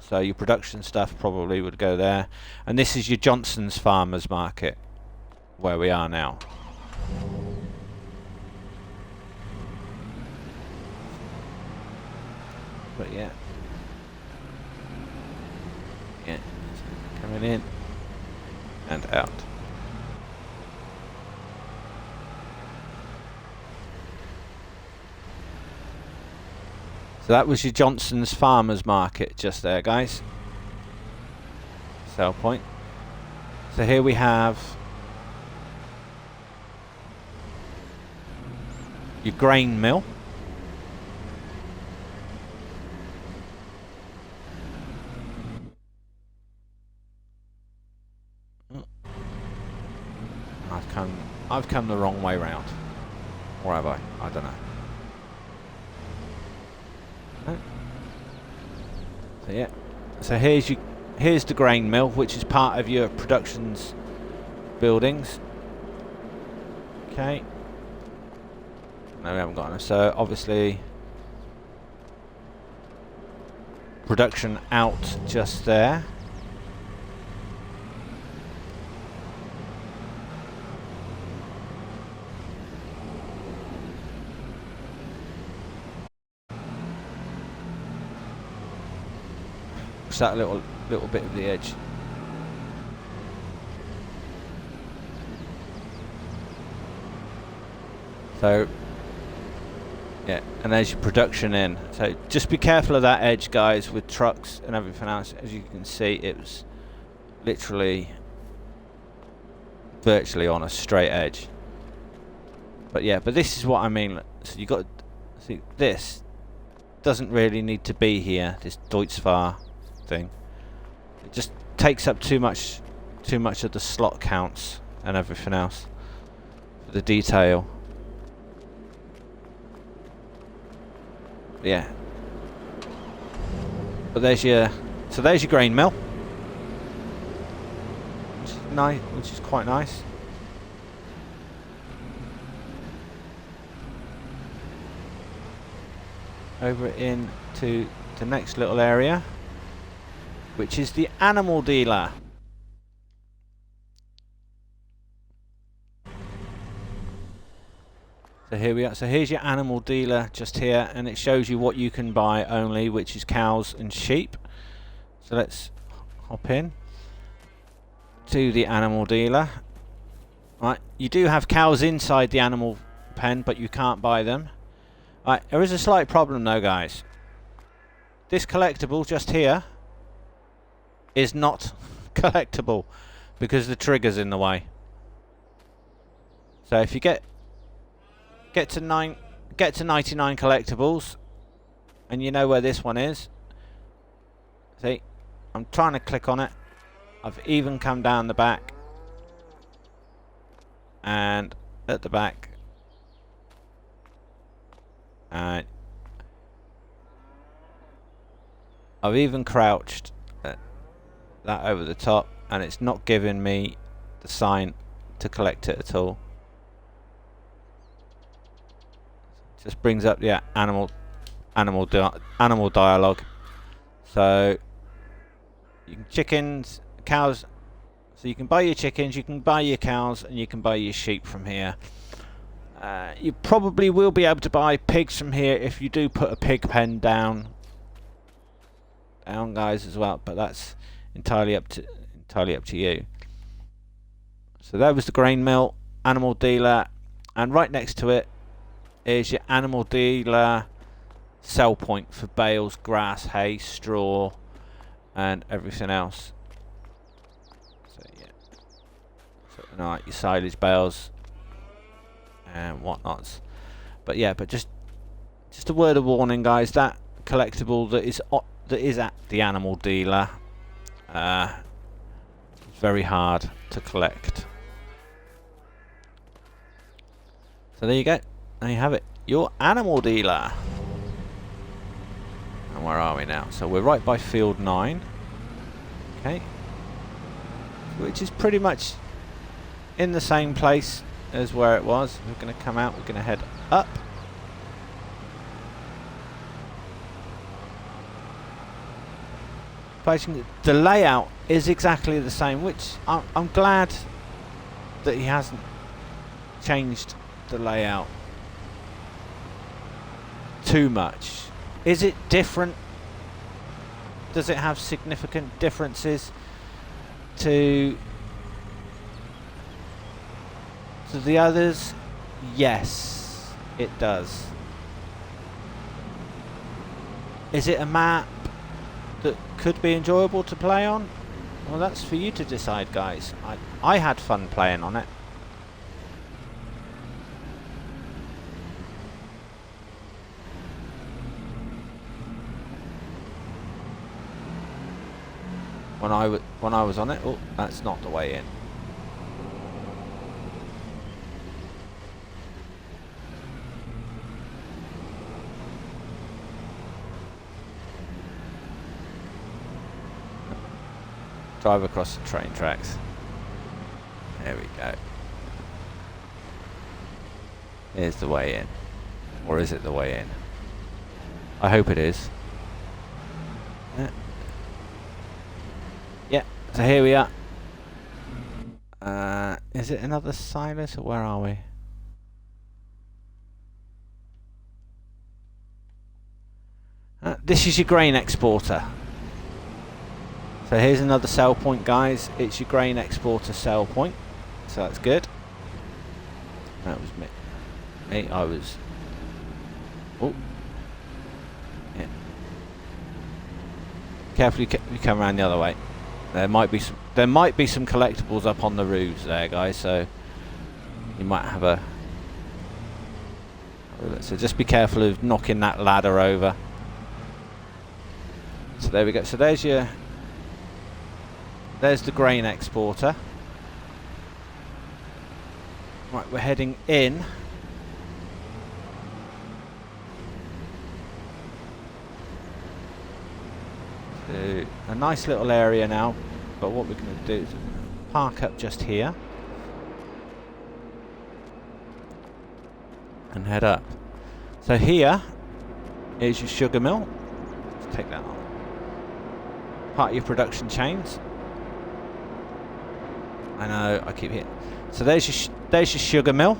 So your production stuff probably would go there. And this is your Johnson's Farmers Market, where we are now. But yeah. Yeah. Coming in and out. So that was your Johnson's Farmers Market just there, guys. Sell point. So here we have your grain mill. I've come the wrong way round. Or have I? I don't know. So yeah, so here's the grain mill, which is part of your production's buildings. Okay. No, we haven't got enough. So obviously production out just there. That little bit of the edge. So Yeah, and there's your production in. So just be careful of that edge, guys, with trucks and everything else. As you can see, it was literally virtually on a straight edge. But yeah, but this is what I mean. So you got to see, this doesn't really need to be here, this Deutzfahr thing. It just takes up too much of the slot counts and everything else for the detail. Yeah. But there's your grain mill. Which is nice, which is quite nice. Over into the next little area, which is the animal dealer. So here we are. So here's your animal dealer just here, and it shows you what you can buy only, which is cows and sheep. So let's hop in to the animal dealer. Right, you do have cows inside the animal pen, but you can't buy them. Right, there is a slight problem though, guys. This collectible just here is not collectible because the trigger's in the way. So if you get to 99 collectibles, and you know where this one is. See, I'm trying to click on it. I've even come down the back, and at the back, and I've even crouched that over the top, and it's not giving me the sign to collect it at all. Just brings up the animal dialogue. So you can chickens, cows. So you can buy your chickens, you can buy your cows, and you can buy your sheep from here. You probably will be able to buy pigs from here if you do put a pig pen down, guys, as well. But that's entirely up to you. So that was the grain mill, animal dealer, and right next to it is your animal dealer sell point for bales, grass, hay, straw, and everything else. So yeah, so right, your silage bales and whatnots. But yeah, but just a word of warning, guys. That collectible that is at the animal dealer, it's very hard to collect. So there you go. There you have it. Your animal dealer. And where are we now? So we're right by field 9. Okay. Which is pretty much in the same place as where it was. We're going to come out. We're going to head up. Basically, the layout is exactly the same, which I'm glad that he hasn't changed the layout too much. Is it different? Does it have significant differences to the others? Yes, it does. Is it a map that could be enjoyable to play on? Well, that's for you to decide, guys. I had fun playing on it. When I was on it. Oh, that's not the way in. Drive across the train tracks. There we go. Here's the way in. Or is it the way in? I hope it is. Yeah, so here we are. Is it another silos or where are we? This is your grain exporter. So here's another sell point, guys. It's your grain exporter sell point. So that's good. That was me. I was Oh. Yeah. Carefully, you come around the other way. There might be some collectibles up on the roofs there, guys. So you might have a. So just be careful of knocking that ladder over. So there we go. So there's the grain exporter. Right, we're heading in. To a nice little area now, but what we're going to do is park up just here and head up. So here is your sugar mill. Let's take that on. Part of your production chains. I know, I keep hitting. So there's your sugar mill.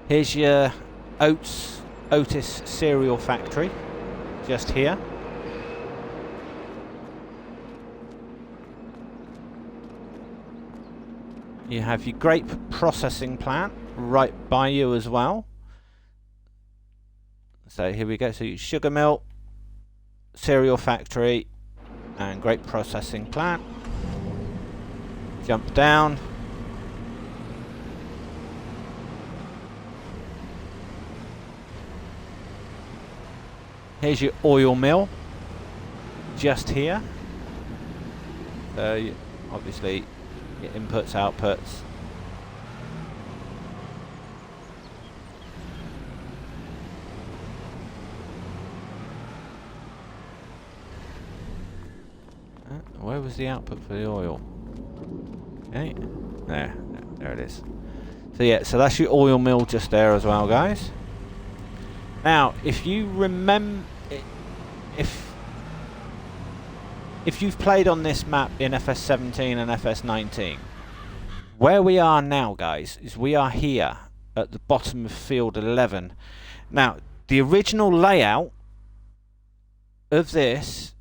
Here's your Otis cereal factory, just here. You have your grape processing plant right by you as well. So here we go. So your sugar mill, cereal factory, and grape processing plant. Jump down. Here's your oil mill, just here. So obviously your inputs, outputs. Where was the output for the oil? Okay, there it is. So yeah, so that's your oil mill just there as well, guys. Now, if you remember, if you've played on this map in FS17 and FS19, where we are now, guys, is we are here at the bottom of field 11. Now, the original layout of this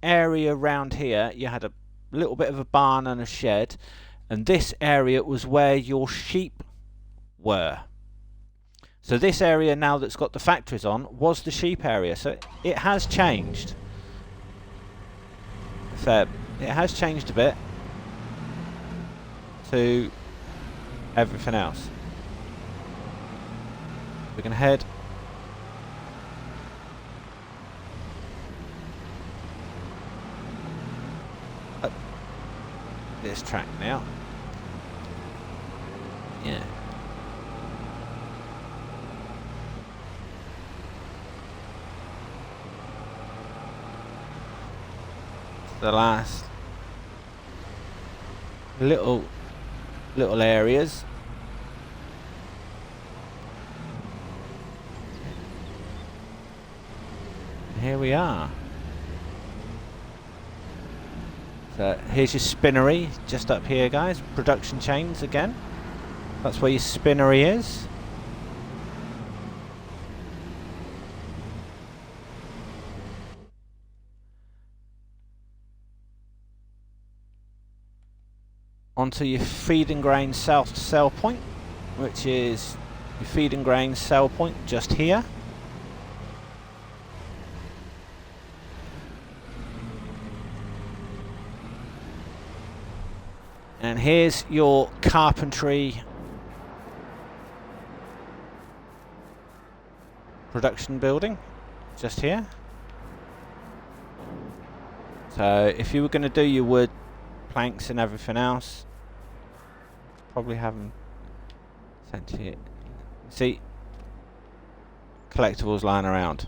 area around here, you had a little bit of a barn and a shed, and this area was where your sheep were. So this area now that's got the factories on was the sheep area. So it has changed. So it has changed a bit to everything else. We're going to head up this track now. Yeah. The last little areas. Here we are. So here's your spinnery just up here, guys. Production chains again. That's where your spinnery is. Onto your feed and grain south sell point, which is your feed and grain sell point just here. And here's your carpentry production building just here. So if you were going to do your wood planks and everything else, probably have them sent to you. See, collectibles lying around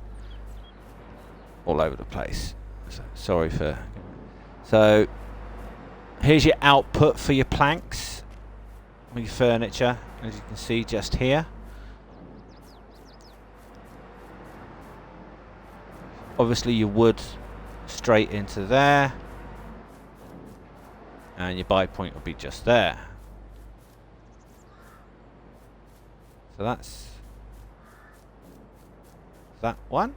all over the place. So, sorry for. So here's your output for your planks, or your furniture, as you can see just here. Obviously your wood straight into there, and your buy point will be just there. So that's that one.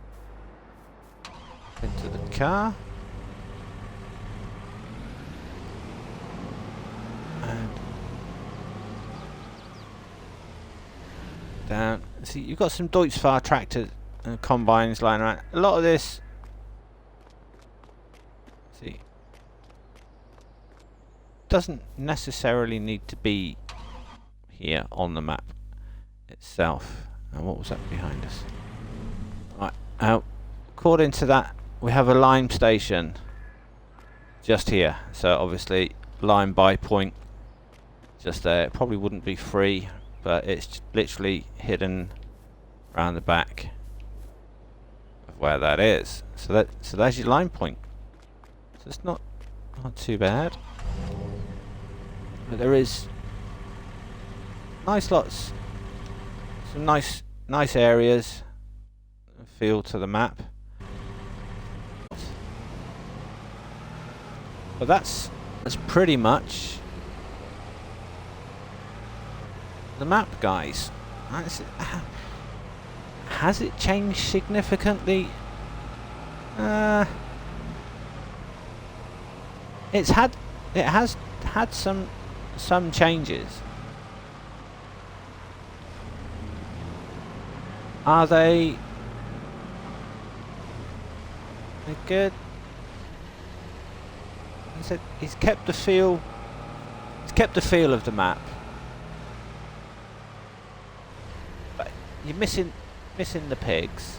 Into the car. And down. See, you've got some Deutz-Fahr tractors and combines lying around. A lot of this, see, doesn't necessarily need to be here on the map itself. And what was that behind us? Right, according to that, we have a lime station just here. So obviously, lime buy point just there. It probably wouldn't be free, but it's literally hidden around the back of where that is. So there's your line point. So it's not too bad. But there is nice lots, some nice areas. Feel to the map. But that's pretty much the map, guys. Has it changed significantly? It has had some changes. Are they good? He's kept the feel. He's kept the feel of the map. But you're missing the pigs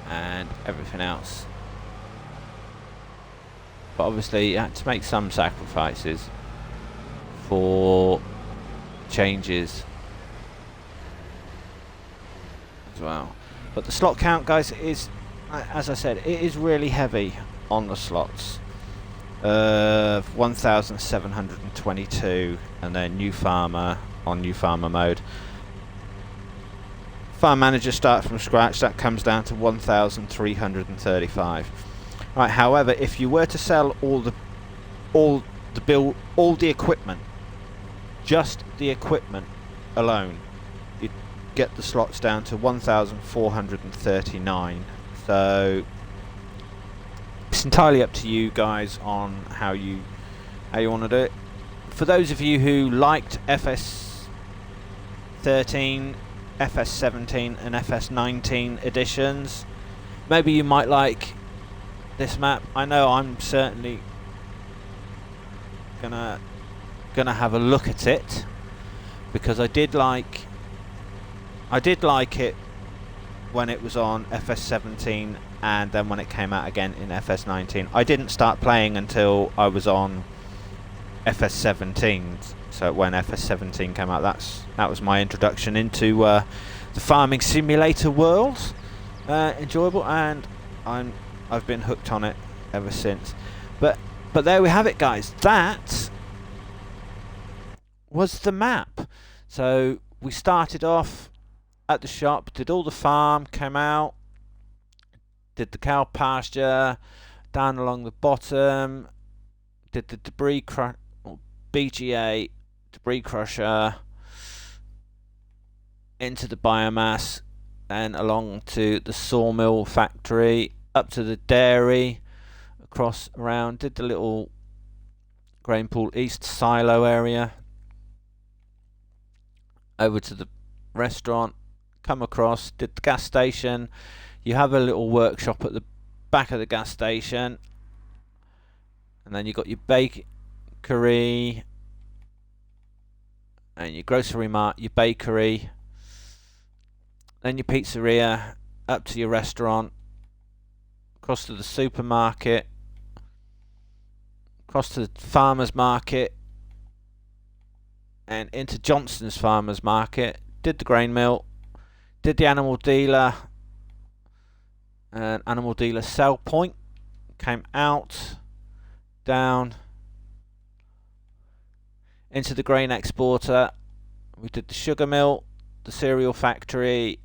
and everything else. But obviously you had to make some sacrifices for changes as well. But the slot count, guys, is, as I said, it is really heavy on the slots. 1,722, and then new farmer on new farmer mode. Farm manager start from scratch, that comes down to 1,335. Right, however, if you were to sell all the equipment, just the equipment alone, you'd get the slots down to 1,439. So it's entirely up to you guys on how you want to do it. For those of you who liked FS13, FS17 and FS19 editions, maybe you might like this map. I know I'm certainly gonna have a look at it, because I did like it when it was on FS17, and then when it came out again in FS19. I didn't start playing until I was on FS17. So when FS17 came out, that was my introduction into the farming simulator world. Enjoyable, and I've been hooked on it ever since. But there we have it, guys. That was the map. So we started off at the shop, did all the farm, came out, did the cow pasture, down along the bottom, did the debris BGA debris crusher, into the biomass, and along to the sawmill factory, up to the dairy, across around, did the little grain pool east silo area, over to the restaurant, come across, did the gas station. You have a little workshop at the back of the gas station, and then you got your bakery and your grocery mart, your bakery, then your pizzeria, up to your restaurant, across to the supermarket, across to the farmers market, and into Johnston's farmers market. Did the grain mill, did the animal dealer, and animal dealer sell point, came out, down into the grain exporter. We did the sugar mill, the cereal factory,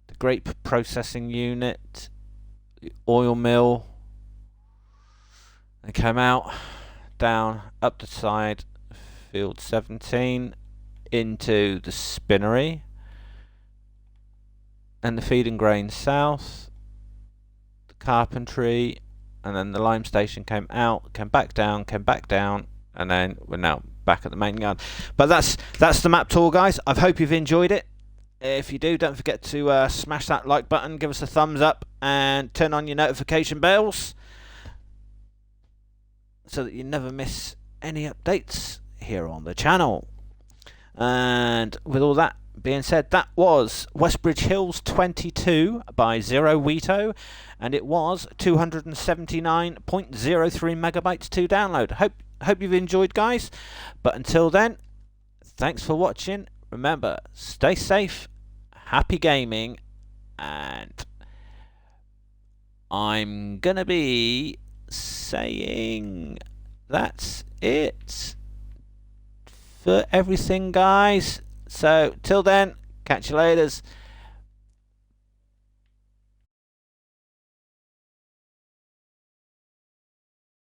the grape processing unit, the oil mill, and came out, down, up the side, field 17, into the spinnery and the feed and grain south, the carpentry, and then the lime station came out, came back down, and then we're now back at the main yard. But that's the map tour, guys. I hope you've enjoyed it. If you do, don't forget to smash that like button, give us a thumbs up, and turn on your notification bells so that you never miss any updates here on the channel. And with all that being said, that was Westbridge Hills 22 by Zero Oito, and it was 279.03 megabytes to download. Hope you've enjoyed, guys. But until then, thanks for watching. Remember, stay safe, happy gaming, and I'm gonna be saying that's it for everything, guys. So till then, catch you later.